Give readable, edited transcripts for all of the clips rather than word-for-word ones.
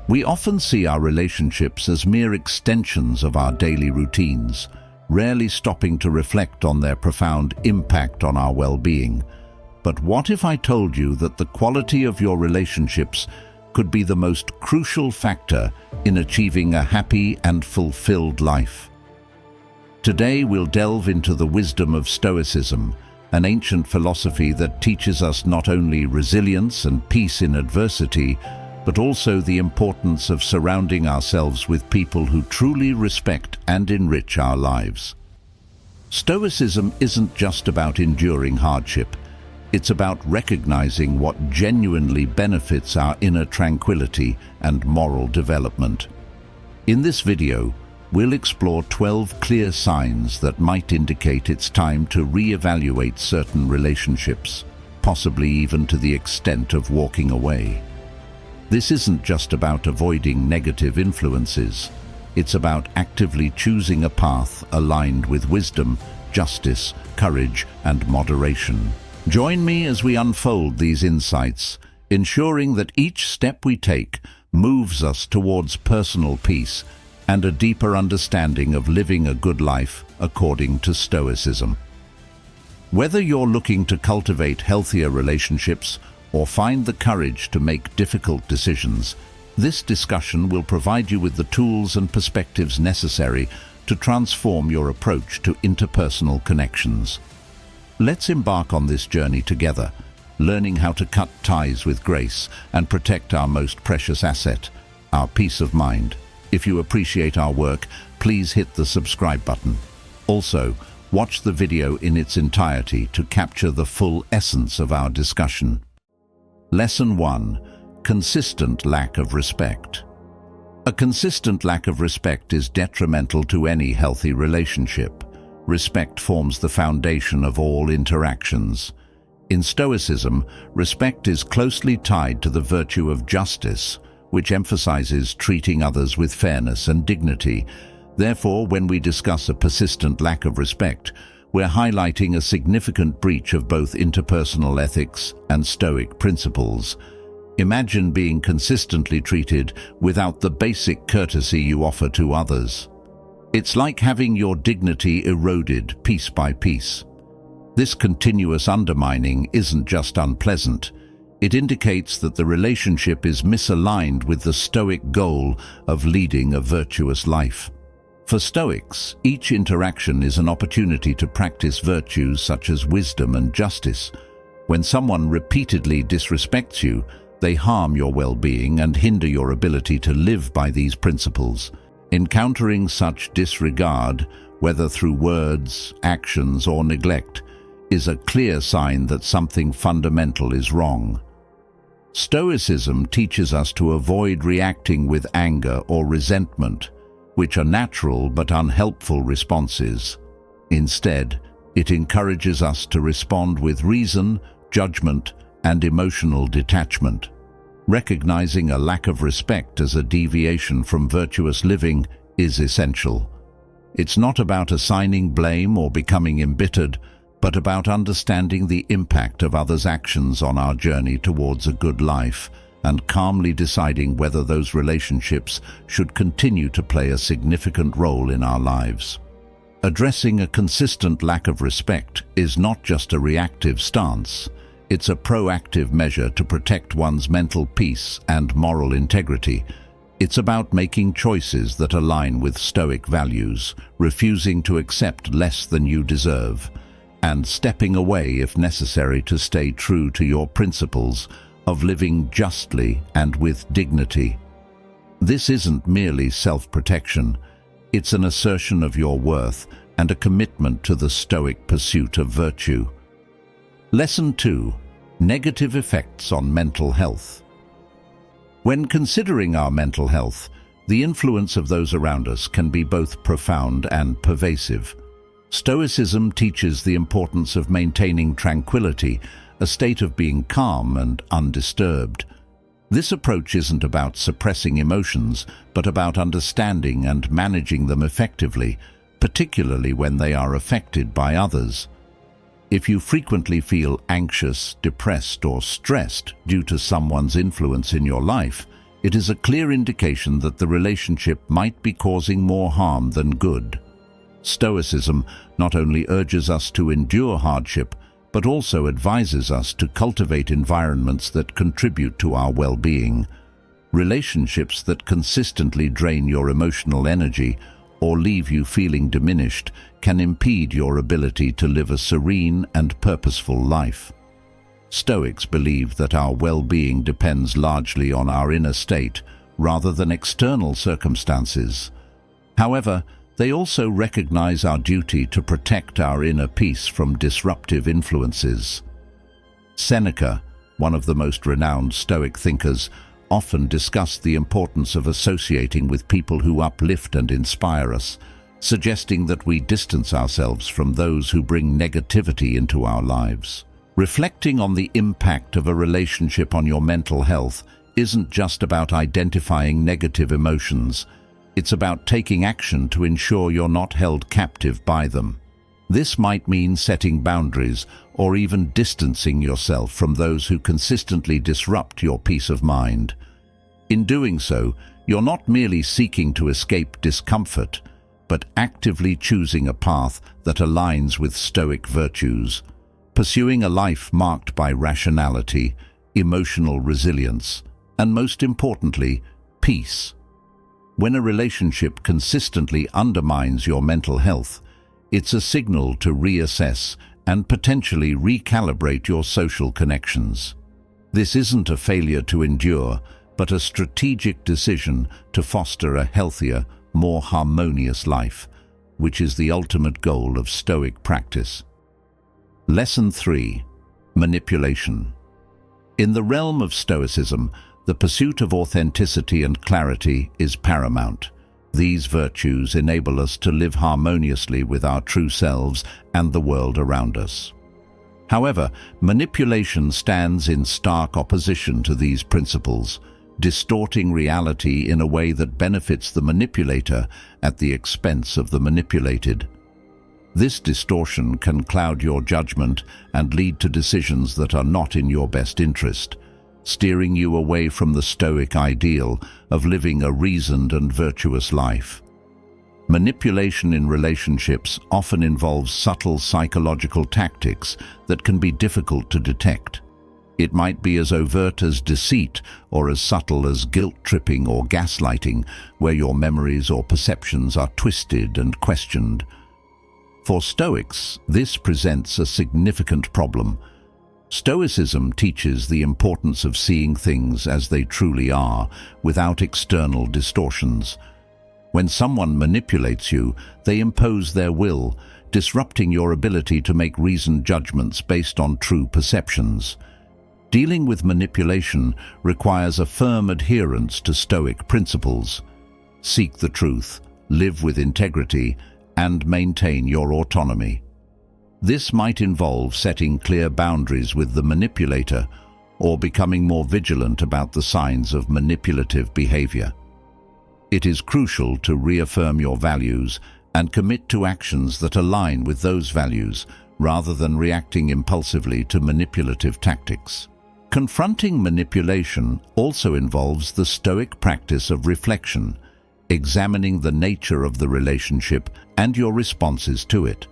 We often see our relationships as mere extensions of our daily routines, rarely stopping to reflect on their profound impact on our well-being. But what if I told you that the quality of your relationships could be the most crucial factor in achieving a happy and fulfilled life? Today we'll delve into the wisdom of Stoicism, an ancient philosophy that teaches us not only resilience and peace in adversity, but also the importance of surrounding ourselves with people who truly respect and enrich our lives. Stoicism isn't just about enduring hardship. It's about recognizing what genuinely benefits our inner tranquility and moral development. In this video, we'll explore 12 clear signs that might indicate it's time to reevaluate certain relationships, possibly even to the extent of walking away. This isn't just about avoiding negative influences. It's about actively choosing a path aligned with wisdom, justice, courage, and moderation. Join me as we unfold these insights, ensuring that each step we take moves us towards personal peace and a deeper understanding of living a good life according to Stoicism. Whether you're looking to cultivate healthier relationships or find the courage to make difficult decisions, this discussion will provide you with the tools and perspectives necessary to transform your approach to interpersonal connections. Let's embark on this journey together, learning how to cut ties with grace and protect our most precious asset, our peace of mind. If you appreciate our work, please hit the subscribe button. Also, watch the video in its entirety to capture the full essence of our discussion. Lesson 1. Consistent lack of respect. A consistent lack of respect is detrimental to any healthy relationship. Respect forms the foundation of all interactions. In Stoicism, respect is closely tied to the virtue of justice, which emphasizes treating others with fairness and dignity. Therefore, when we discuss a persistent lack of respect, we're highlighting a significant breach of both interpersonal ethics and Stoic principles. Imagine being consistently treated without the basic courtesy you offer to others. It's like having your dignity eroded piece by piece. This continuous undermining isn't just unpleasant. It indicates that the relationship is misaligned with the Stoic goal of leading a virtuous life. For Stoics, each interaction is an opportunity to practice virtues such as wisdom and justice. When someone repeatedly disrespects you, they harm your well-being and hinder your ability to live by these principles. Encountering such disregard, whether through words, actions, or neglect, is a clear sign that something fundamental is wrong. Stoicism teaches us to avoid reacting with anger or resentment, which are natural but unhelpful responses. Instead, it encourages us to respond with reason, judgment, and emotional detachment. Recognizing a lack of respect as a deviation from virtuous living is essential. It's not about assigning blame or becoming embittered, but about understanding the impact of others' actions on our journey towards a good life and calmly deciding whether those relationships should continue to play a significant role in our lives. Addressing a consistent lack of respect is not just a reactive stance. It's a proactive measure to protect one's mental peace and moral integrity. It's about making choices that align with Stoic values, refusing to accept less than you deserve, and stepping away if necessary to stay true to your principles of living justly and with dignity. This isn't merely self-protection. It's an assertion of your worth and a commitment to the Stoic pursuit of virtue. Lesson 2. Negative effects on mental health. When considering our mental health, the influence of those around us can be both profound and pervasive. Stoicism teaches the importance of maintaining tranquility, a state of being calm and undisturbed. This approach isn't about suppressing emotions, but about understanding and managing them effectively, particularly when they are affected by others. If you frequently feel anxious, depressed, or stressed due to someone's influence in your life, it is a clear indication that the relationship might be causing more harm than good. Stoicism not only urges us to endure hardship, but also advises us to cultivate environments that contribute to our well-being. Relationships that consistently drain your emotional energy or leave you feeling diminished can impede your ability to live a serene and purposeful life. Stoics believe that our well-being depends largely on our inner state rather than external circumstances. However, they also recognize our duty to protect our inner peace from disruptive influences. Seneca, one of the most renowned Stoic thinkers, often discussed the importance of associating with people who uplift and inspire us, suggesting that we distance ourselves from those who bring negativity into our lives. Reflecting on the impact of a relationship on your mental health isn't just about identifying negative emotions. It's about taking action to ensure you're not held captive by them. This might mean setting boundaries or even distancing yourself from those who consistently disrupt your peace of mind. In doing so, you're not merely seeking to escape discomfort, but actively choosing a path that aligns with Stoic virtues, pursuing a life marked by rationality, emotional resilience, and most importantly, peace. When a relationship consistently undermines your mental health, it's a signal to reassess and potentially recalibrate your social connections. This isn't a failure to endure, but a strategic decision to foster a healthier, more harmonious life, which is the ultimate goal of Stoic practice. Lesson 3. Manipulation. In the realm of Stoicism, the pursuit of authenticity and clarity is paramount. These virtues enable us to live harmoniously with our true selves and the world around us. However, manipulation stands in stark opposition to these principles, distorting reality in a way that benefits the manipulator at the expense of the manipulated. This distortion can cloud your judgment and lead to decisions that are not in your best interest, steering you away from the Stoic ideal of living a reasoned and virtuous life. Manipulation in relationships often involves subtle psychological tactics that can be difficult to detect. It might be as overt as deceit or as subtle as guilt-tripping or gaslighting, where your memories or perceptions are twisted and questioned. For Stoics, this presents a significant problem. Stoicism teaches the importance of seeing things as they truly are, without external distortions. When someone manipulates you, they impose their will, disrupting your ability to make reasoned judgments based on true perceptions. Dealing with manipulation requires a firm adherence to Stoic principles. Seek the truth, live with integrity, and maintain your autonomy. This might involve setting clear boundaries with the manipulator or becoming more vigilant about the signs of manipulative behavior. It is crucial to reaffirm your values and commit to actions that align with those values rather than reacting impulsively to manipulative tactics. Confronting manipulation also involves the Stoic practice of reflection, examining the nature of the relationship and your responses to it.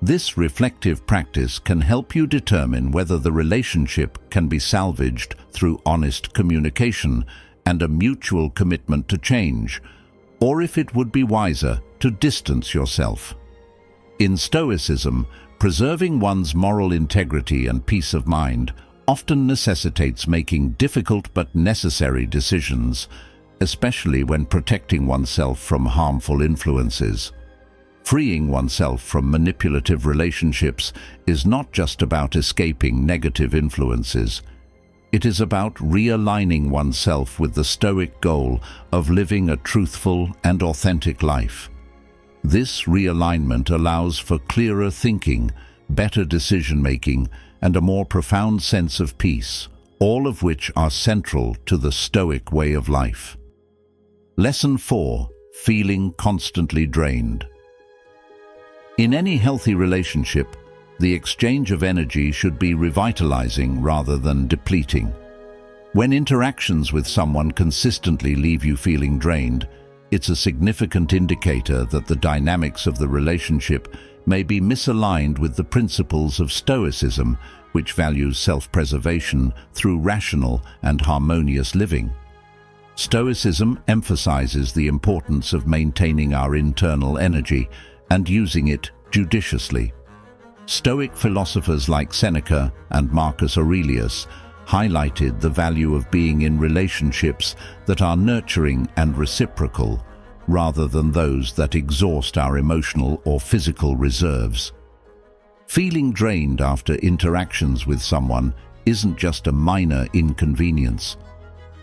This reflective practice can help you determine whether the relationship can be salvaged through honest communication and a mutual commitment to change, or if it would be wiser to distance yourself. In Stoicism, preserving one's moral integrity and peace of mind often necessitates making difficult but necessary decisions, especially when protecting oneself from harmful influences. Freeing oneself from manipulative relationships is not just about escaping negative influences. It is about realigning oneself with the Stoic goal of living a truthful and authentic life. This realignment allows for clearer thinking, better decision-making, and a more profound sense of peace, all of which are central to the Stoic way of life. Lesson 4. Feeling constantly drained. In any healthy relationship, the exchange of energy should be revitalizing rather than depleting. When interactions with someone consistently leave you feeling drained, it's a significant indicator that the dynamics of the relationship may be misaligned with the principles of Stoicism, which values self-preservation through rational and harmonious living. Stoicism emphasizes the importance of maintaining our internal energy and using it judiciously. Stoic philosophers like Seneca and Marcus Aurelius highlighted the value of being in relationships that are nurturing and reciprocal, rather than those that exhaust our emotional or physical reserves. Feeling drained after interactions with someone isn't just a minor inconvenience.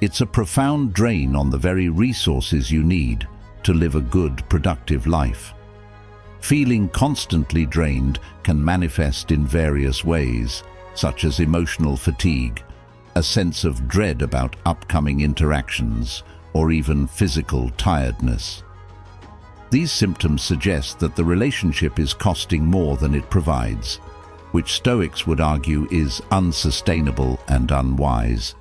It's a profound drain on the very resources you need to live a good, productive life. Feeling constantly drained can manifest in various ways, such as emotional fatigue, a sense of dread about upcoming interactions, or even physical tiredness. These symptoms suggest that the relationship is costing more than it provides, which Stoics would argue is unsustainable and unwise.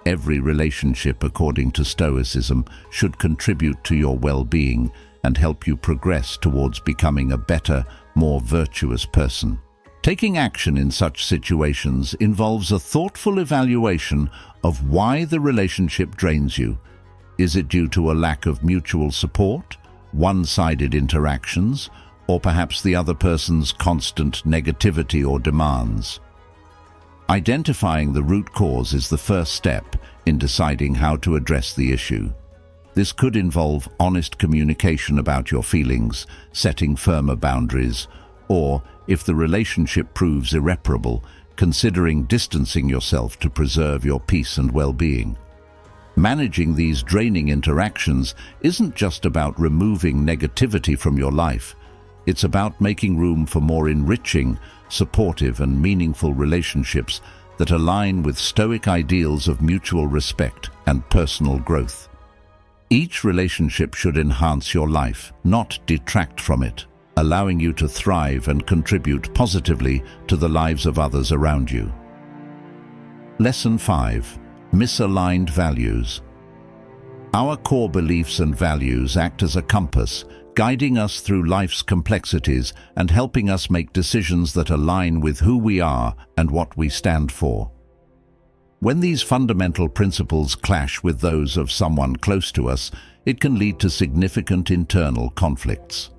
Every relationship, according to Stoicism, should contribute to your well-being and help you progress towards becoming a better, more virtuous person. Taking action in such situations involves a thoughtful evaluation of why the relationship drains you. Is it due to a lack of mutual support, one-sided interactions, or perhaps the other person's constant negativity or demands? Identifying the root cause is the first step in deciding how to address the issue. This could involve honest communication about your feelings, setting firmer boundaries, or, if the relationship proves irreparable, considering distancing yourself to preserve your peace and well-being. Managing these draining interactions isn't just about removing negativity from your life. It's about making room for more enriching, supportive, and meaningful relationships that align with Stoic ideals of mutual respect and personal growth. Each relationship should enhance your life, not detract from it, allowing you to thrive and contribute positively to the lives of others around you. Lesson 5. Misaligned values. Our core beliefs and values act as a compass, guiding us through life's complexities and helping us make decisions that align with who we are and what we stand for. When these fundamental principles clash with those of someone close to us, it can lead to significant internal conflicts.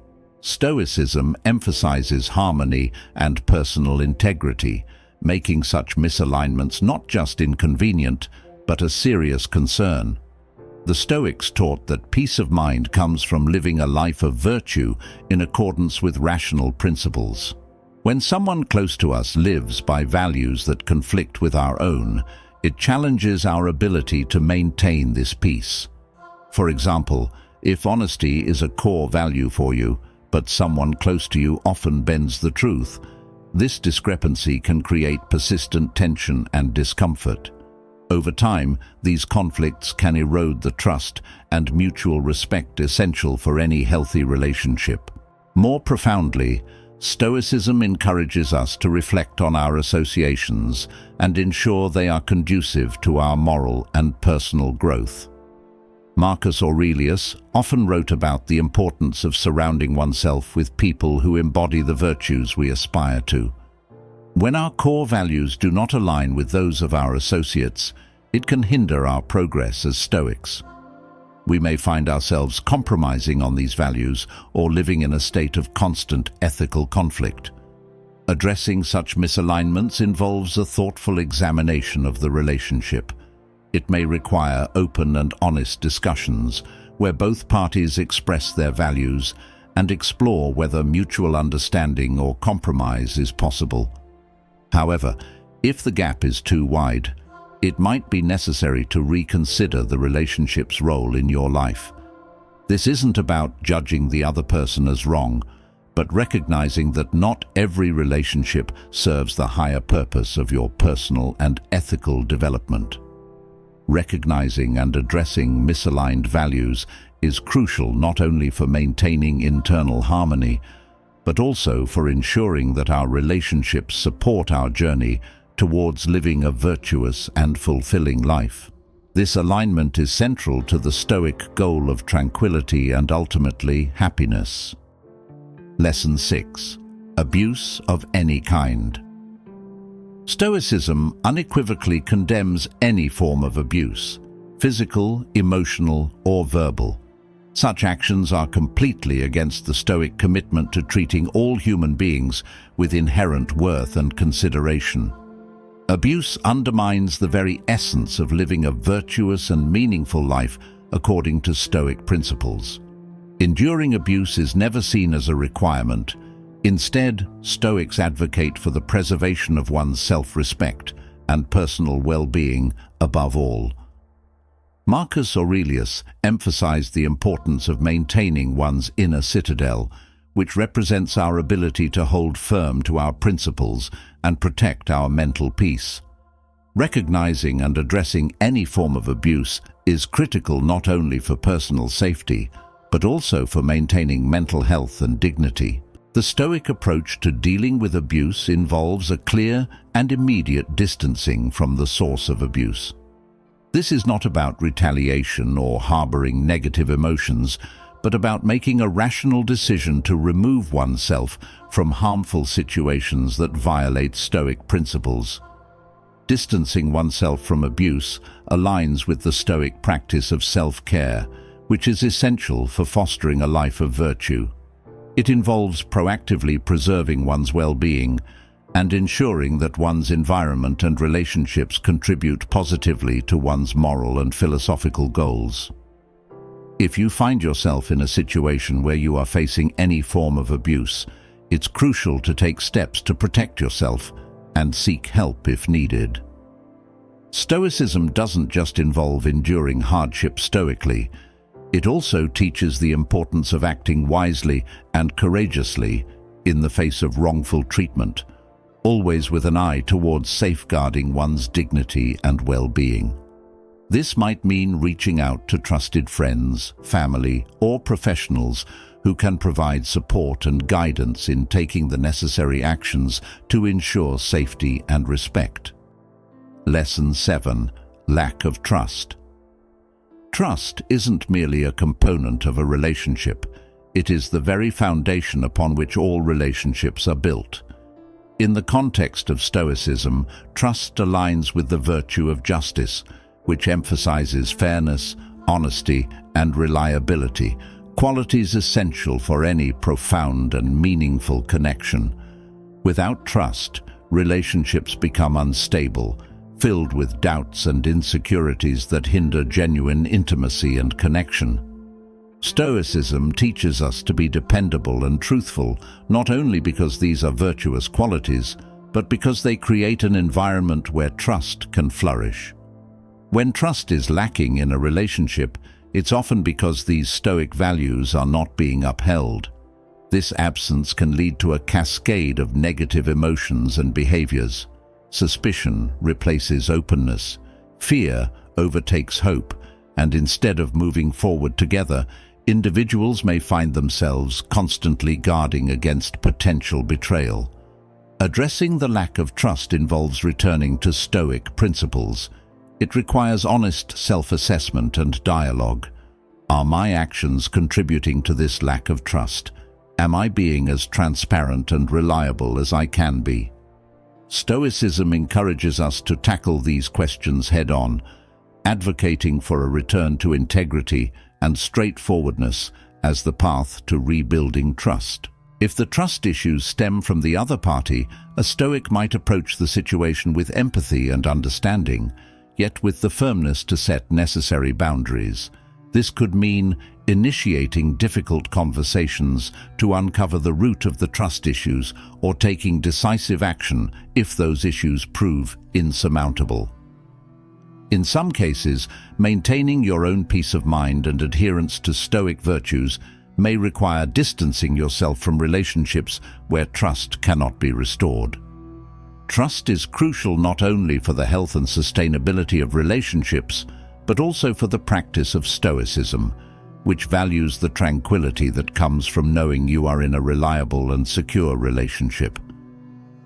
Stoicism emphasizes harmony and personal integrity, making such misalignments not just inconvenient, but a serious concern. The Stoics taught that peace of mind comes from living a life of virtue in accordance with rational principles. When someone close to us lives by values that conflict with our own, it challenges our ability to maintain this peace. For example, if honesty is a core value for you, but someone close to you often bends the truth, this discrepancy can create persistent tension and discomfort. Over time, these conflicts can erode the trust and mutual respect essential for any healthy relationship. More profoundly, Stoicism encourages us to reflect on our associations and ensure they are conducive to our moral and personal growth. Marcus Aurelius often wrote about the importance of surrounding oneself with people who embody the virtues we aspire to. When our core values do not align with those of our associates, it can hinder our progress as Stoics. We may find ourselves compromising on these values or living in a state of constant ethical conflict. Addressing such misalignments involves a thoughtful examination of the relationship. It may require open and honest discussions where both parties express their values and explore whether mutual understanding or compromise is possible. However, if the gap is too wide, it might be necessary to reconsider the relationship's role in your life. This isn't about judging the other person as wrong, but recognizing that not every relationship serves the higher purpose of your personal and ethical development. Recognizing and addressing misaligned values is crucial not only for maintaining internal harmony, but also for ensuring that our relationships support our journey towards living a virtuous and fulfilling life. This alignment is central to the Stoic goal of tranquility and ultimately happiness. Lesson 6. Abuse of any kind. Stoicism unequivocally condemns any form of abuse, physical, emotional, or verbal. Such actions are completely against the Stoic commitment to treating all human beings with inherent worth and consideration. Abuse undermines the very essence of living a virtuous and meaningful life according to Stoic principles. Enduring abuse is never seen as a requirement. Instead, Stoics advocate for the preservation of one's self-respect and personal well-being above all. Marcus Aurelius emphasized the importance of maintaining one's inner citadel, which represents our ability to hold firm to our principles and protect our mental peace. Recognizing and addressing any form of abuse is critical not only for personal safety, but also for maintaining mental health and dignity. The Stoic approach to dealing with abuse involves a clear and immediate distancing from the source of abuse. This is not about retaliation or harboring negative emotions, but about making a rational decision to remove oneself from harmful situations that violate Stoic principles. Distancing oneself from abuse aligns with the Stoic practice of self-care, which is essential for fostering a life of virtue. It involves proactively preserving one's well-being and ensuring that one's environment and relationships contribute positively to one's moral and philosophical goals. If you find yourself in a situation where you are facing any form of abuse, it's crucial to take steps to protect yourself and seek help if needed. Stoicism doesn't just involve enduring hardship stoically. It also teaches the importance of acting wisely and courageously in the face of wrongful treatment, always with an eye towards safeguarding one's dignity and well-being. This might mean reaching out to trusted friends, family, or professionals who can provide support and guidance in taking the necessary actions to ensure safety and respect. Lesson 7. Lack of trust. Trust isn't merely a component of a relationship. It is the very foundation upon which all relationships are built. In the context of Stoicism, trust aligns with the virtue of justice, which emphasizes fairness, honesty, and reliability, qualities essential for any profound and meaningful connection. Without trust, relationships become unstable, filled with doubts and insecurities that hinder genuine intimacy and connection. Stoicism teaches us to be dependable and truthful, not only because these are virtuous qualities, but because they create an environment where trust can flourish. When trust is lacking in a relationship, it's often because these Stoic values are not being upheld. This absence can lead to a cascade of negative emotions and behaviors. Suspicion replaces openness, fear overtakes hope, and instead of moving forward together, individuals may find themselves constantly guarding against potential betrayal. Addressing the lack of trust involves returning to Stoic principles. It requires honest self-assessment and dialogue. Are my actions contributing to this lack of trust? Am I being as transparent and reliable as I can be? Stoicism encourages us to tackle these questions head-on, advocating for a return to integrity and straightforwardness as the path to rebuilding trust. If the trust issues stem from the other party, a Stoic might approach the situation with empathy and understanding, yet with the firmness to set necessary boundaries. This could mean initiating difficult conversations to uncover the root of the trust issues or taking decisive action if those issues prove insurmountable. In some cases, maintaining your own peace of mind and adherence to Stoic virtues may require distancing yourself from relationships where trust cannot be restored. Trust is crucial not only for the health and sustainability of relationships, but also for the practice of Stoicism, which values the tranquility that comes from knowing you are in a reliable and secure relationship.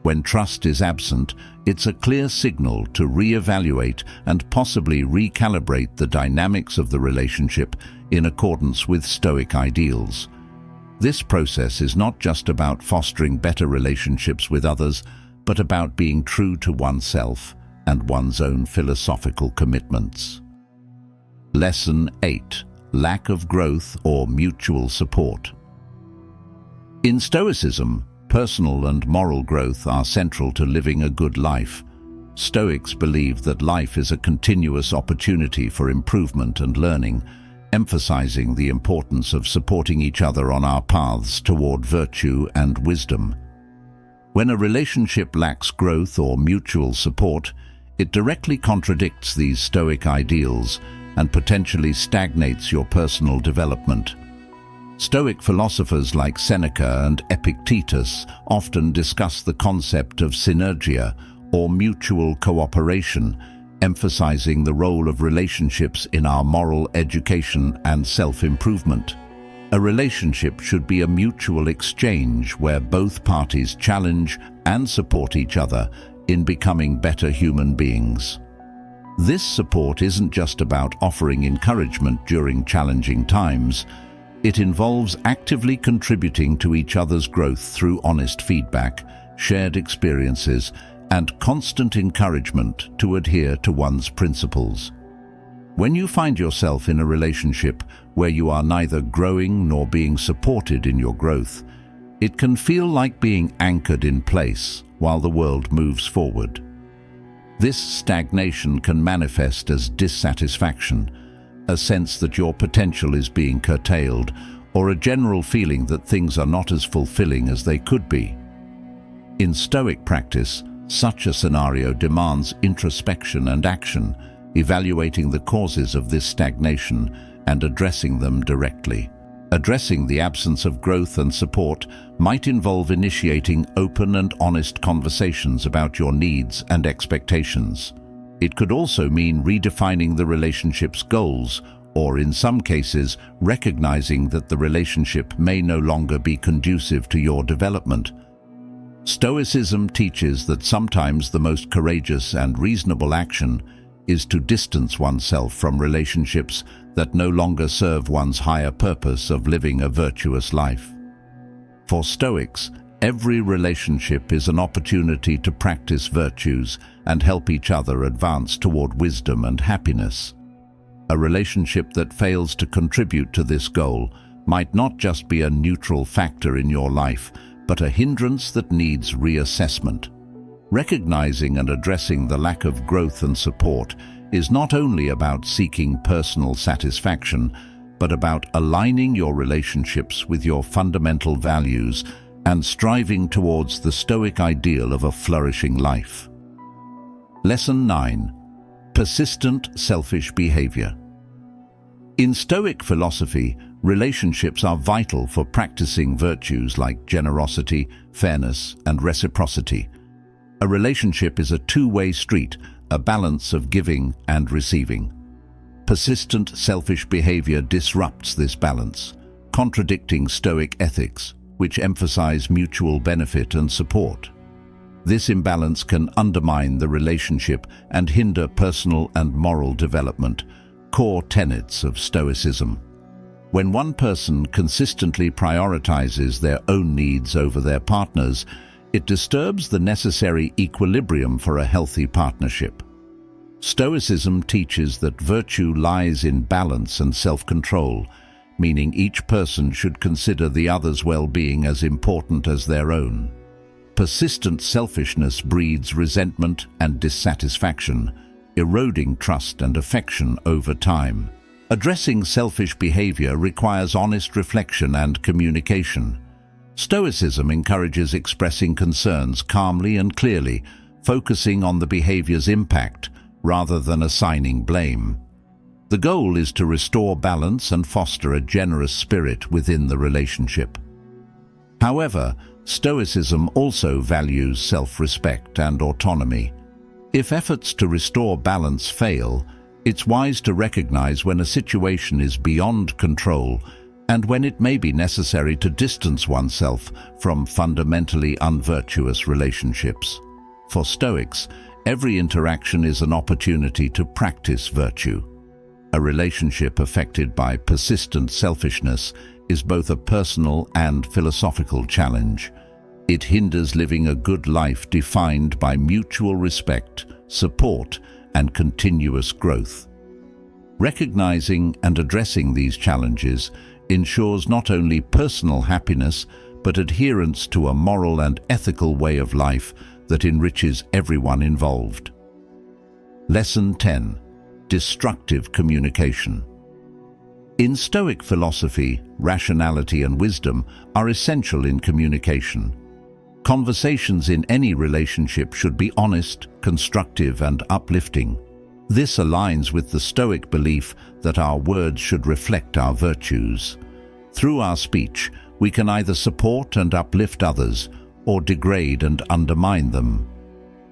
When trust is absent, it's a clear signal to reevaluate and possibly recalibrate the dynamics of the relationship in accordance with Stoic ideals. This process is not just about fostering better relationships with others, but about being true to oneself and one's own philosophical commitments. Lesson 8. Lack of growth or mutual support. In Stoicism, personal and moral growth are central to living a good life. Stoics believe that life is a continuous opportunity for improvement and learning, emphasizing the importance of supporting each other on our paths toward virtue and wisdom. When a relationship lacks growth or mutual support, it directly contradicts these Stoic ideals and potentially stagnates your personal development. Stoic philosophers like Seneca and Epictetus often discuss the concept of synergia or mutual cooperation, emphasizing the role of relationships in our moral education and self-improvement. A relationship should be a mutual exchange where both parties challenge and support each other in becoming better human beings. This support isn't just about offering encouragement during challenging times. It involves actively contributing to each other's growth through honest feedback, shared experiences, and constant encouragement to adhere to one's principles. When you find yourself in a relationship where you are neither growing nor being supported in your growth, it can feel like being anchored in place while the world moves forward. This stagnation can manifest as dissatisfaction, a sense that your potential is being curtailed, or a general feeling that things are not as fulfilling as they could be. In Stoic practice, such a scenario demands introspection and action, evaluating the causes of this stagnation and addressing them directly. Addressing the absence of growth and support might involve initiating open and honest conversations about your needs and expectations. It could also mean redefining the relationship's goals, or in some cases, recognizing that the relationship may no longer be conducive to your development. Stoicism teaches that sometimes the most courageous and reasonable action is to distance oneself from relationships that no longer serve one's higher purpose of living a virtuous life. For Stoics, every relationship is an opportunity to practice virtues and help each other advance toward wisdom and happiness. A relationship that fails to contribute to this goal might not just be a neutral factor in your life, but a hindrance that needs reassessment. Recognizing and addressing the lack of growth and support is not only about seeking personal satisfaction, but about aligning your relationships with your fundamental values and striving towards the Stoic ideal of a flourishing life. Lesson 9. Persistent selfish behavior. In Stoic philosophy, relationships are vital for practicing virtues like generosity, fairness, and reciprocity. A relationship is a two-way street, a balance of giving and receiving. Persistent selfish behavior disrupts this balance, contradicting Stoic ethics, which emphasize mutual benefit and support. This imbalance can undermine the relationship and hinder personal and moral development, core tenets of Stoicism. When one person consistently prioritizes their own needs over their partner's, it disturbs the necessary equilibrium for a healthy partnership. Stoicism teaches that virtue lies in balance and self-control, meaning each person should consider the other's well-being as important as their own. Persistent selfishness breeds resentment and dissatisfaction, eroding trust and affection over time. Addressing selfish behavior requires honest reflection and communication. Stoicism encourages expressing concerns calmly and clearly, focusing on the behavior's impact rather than assigning blame. The goal is to restore balance and foster a generous spirit within the relationship. However, Stoicism also values self-respect and autonomy. If efforts to restore balance fail, it's wise to recognize when a situation is beyond control and when it may be necessary to distance oneself from fundamentally unvirtuous relationships. For Stoics, every interaction is an opportunity to practice virtue. A relationship affected by persistent selfishness is both a personal and philosophical challenge. It hinders living a good life defined by mutual respect, support, and continuous growth. Recognizing and addressing these challenges ensures not only personal happiness, but adherence to a moral and ethical way of life that enriches everyone involved. Lesson 10. Destructive communication. In Stoic philosophy, rationality and wisdom are essential in communication. Conversations in any relationship should be honest, constructive, and uplifting. This aligns with the Stoic belief that our words should reflect our virtues. Through our speech, we can either support and uplift others or degrade and undermine them.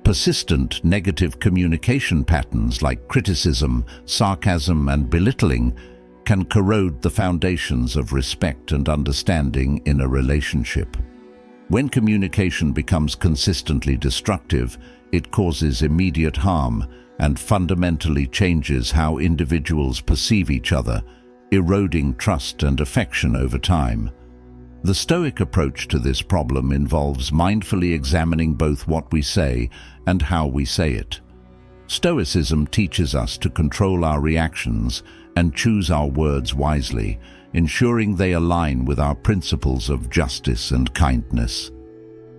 Persistent negative communication patterns like criticism, sarcasm, and belittling can corrode the foundations of respect and understanding in a relationship. When communication becomes consistently destructive, it causes immediate harm and fundamentally changes how individuals perceive each other, eroding trust and affection over time. The Stoic approach to this problem involves mindfully examining both what we say and how we say it. Stoicism teaches us to control our reactions and choose our words wisely, ensuring they align with our principles of justice and kindness.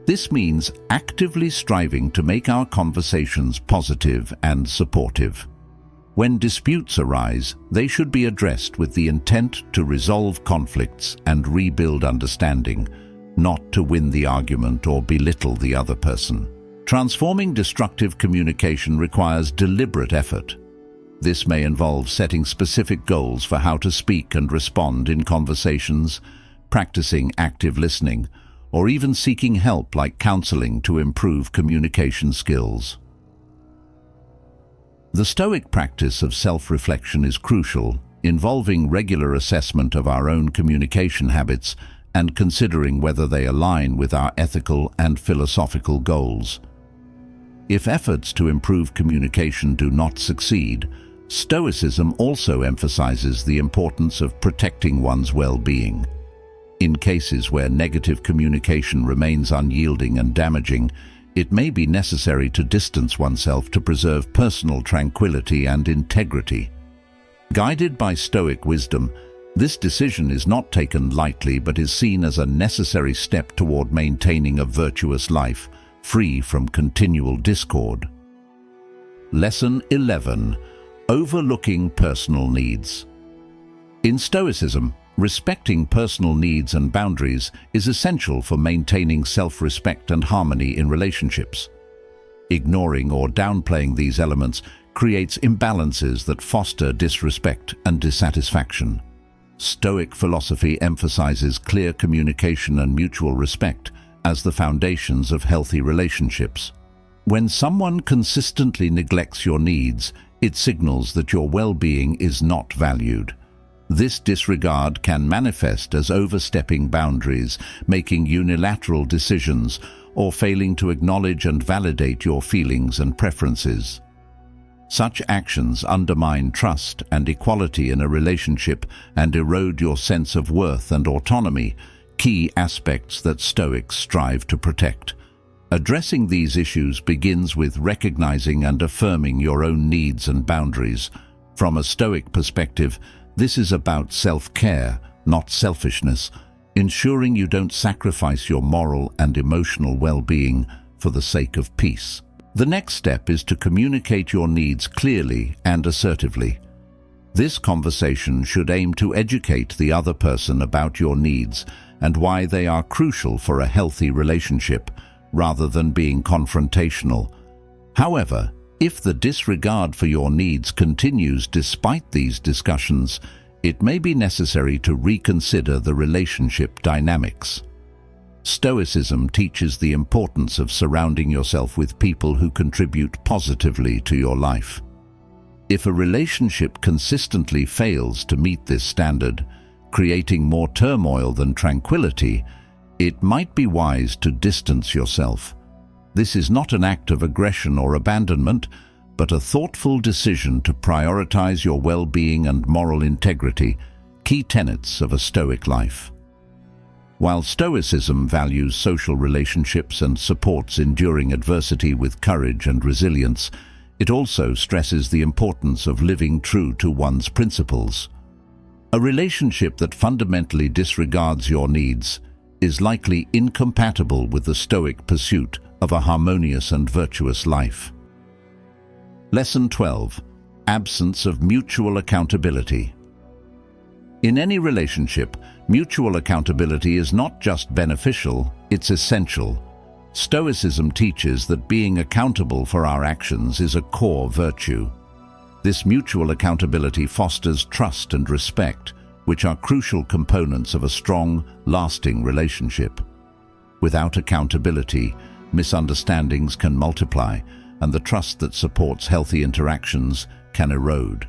This means actively striving to make our conversations positive and supportive. When disputes arise, they should be addressed with the intent to resolve conflicts and rebuild understanding, not to win the argument or belittle the other person. Transforming destructive communication requires deliberate effort. This may involve setting specific goals for how to speak and respond in conversations, practicing active listening, or even seeking help like counseling to improve communication skills. The Stoic practice of self-reflection is crucial, involving regular assessment of our own communication habits and considering whether they align with our ethical and philosophical goals. If efforts to improve communication do not succeed, Stoicism also emphasizes the importance of protecting one's well-being. In cases where negative communication remains unyielding and damaging, it may be necessary to distance oneself to preserve personal tranquility and integrity. Guided by Stoic wisdom, this decision is not taken lightly but is seen as a necessary step toward maintaining a virtuous life, free from continual discord. Lesson 11. Overlooking personal needs. In Stoicism, respecting personal needs and boundaries is essential for maintaining self-respect and harmony in relationships. Ignoring or downplaying these elements creates imbalances that foster disrespect and dissatisfaction. Stoic philosophy emphasizes clear communication and mutual respect as the foundations of healthy relationships. When someone consistently neglects your needs, it signals that your well-being is not valued. This disregard can manifest as overstepping boundaries, making unilateral decisions, or failing to acknowledge and validate your feelings and preferences. Such actions undermine trust and equality in a relationship and erode your sense of worth and autonomy, key aspects that Stoics strive to protect. Addressing these issues begins with recognizing and affirming your own needs and boundaries. From a Stoic perspective, this is about self-care, not selfishness, ensuring you don't sacrifice your moral and emotional well-being for the sake of peace. The next step is to communicate your needs clearly and assertively. This conversation should aim to educate the other person about your needs and why they are crucial for a healthy relationship, rather than being confrontational. However, if the disregard for your needs continues despite these discussions, it may be necessary to reconsider the relationship dynamics. Stoicism teaches the importance of surrounding yourself with people who contribute positively to your life. If a relationship consistently fails to meet this standard, creating more turmoil than tranquility, it might be wise to distance yourself. This is not an act of aggression or abandonment, but a thoughtful decision to prioritize your well-being and moral integrity, key tenets of a Stoic life. While Stoicism values social relationships and supports enduring adversity with courage and resilience, it also stresses the importance of living true to one's principles. A relationship that fundamentally disregards your needs is likely incompatible with the Stoic pursuit of a harmonious and virtuous life. Lesson 12. Absence of mutual accountability. In any relationship, mutual accountability is not just beneficial, it's essential. Stoicism teaches that being accountable for our actions is a core virtue. This mutual accountability fosters trust and respect, which are crucial components of a strong, lasting relationship. Without accountability, misunderstandings can multiply, and the trust that supports healthy interactions can erode.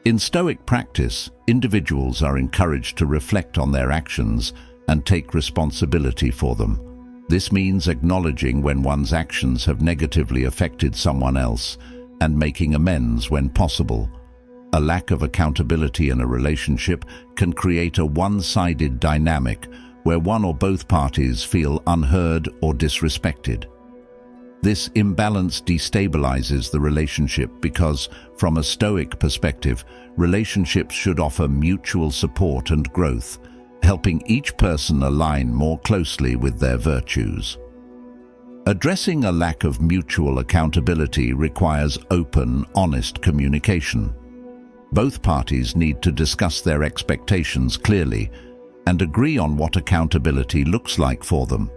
In Stoic practice, individuals are encouraged to reflect on their actions and take responsibility for them. This means acknowledging when one's actions have negatively affected someone else and making amends when possible. A lack of accountability in a relationship can create a one-sided dynamic where one or both parties feel unheard or disrespected. This imbalance destabilizes the relationship because, from a Stoic perspective, relationships should offer mutual support and growth, helping each person align more closely with their virtues. Addressing a lack of mutual accountability requires open, honest communication. Both parties need to discuss their expectations clearly and agree on what accountability looks like for them.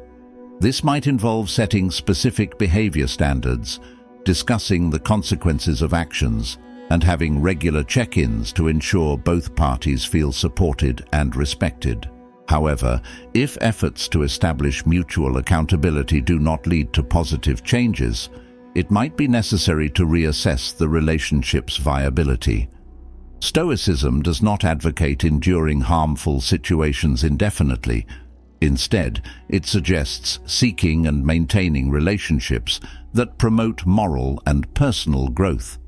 This might involve setting specific behavior standards, discussing the consequences of actions, and having regular check-ins to ensure both parties feel supported and respected. However, if efforts to establish mutual accountability do not lead to positive changes, it might be necessary to reassess the relationship's viability. Stoicism does not advocate enduring harmful situations indefinitely. Instead, it suggests seeking and maintaining relationships that promote moral and personal growth.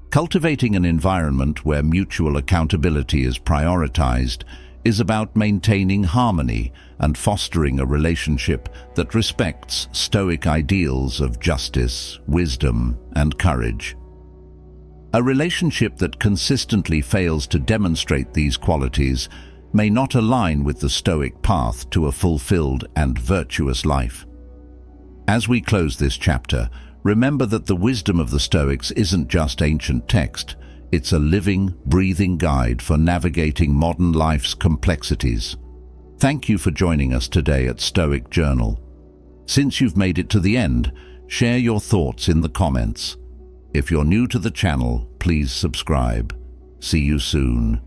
Cultivating an environment where mutual accountability is prioritized is about maintaining harmony and fostering a relationship that respects Stoic ideals of justice, wisdom, and courage. A relationship that consistently fails to demonstrate these qualities may not align with the Stoic path to a fulfilled and virtuous life. As we close this chapter, remember that the wisdom of the Stoics isn't just ancient text, it's a living, breathing guide for navigating modern life's complexities. Thank you for joining us today at Stoic Journal. Since you've made it to the end, share your thoughts in the comments. If you're new to the channel, please subscribe. See you soon.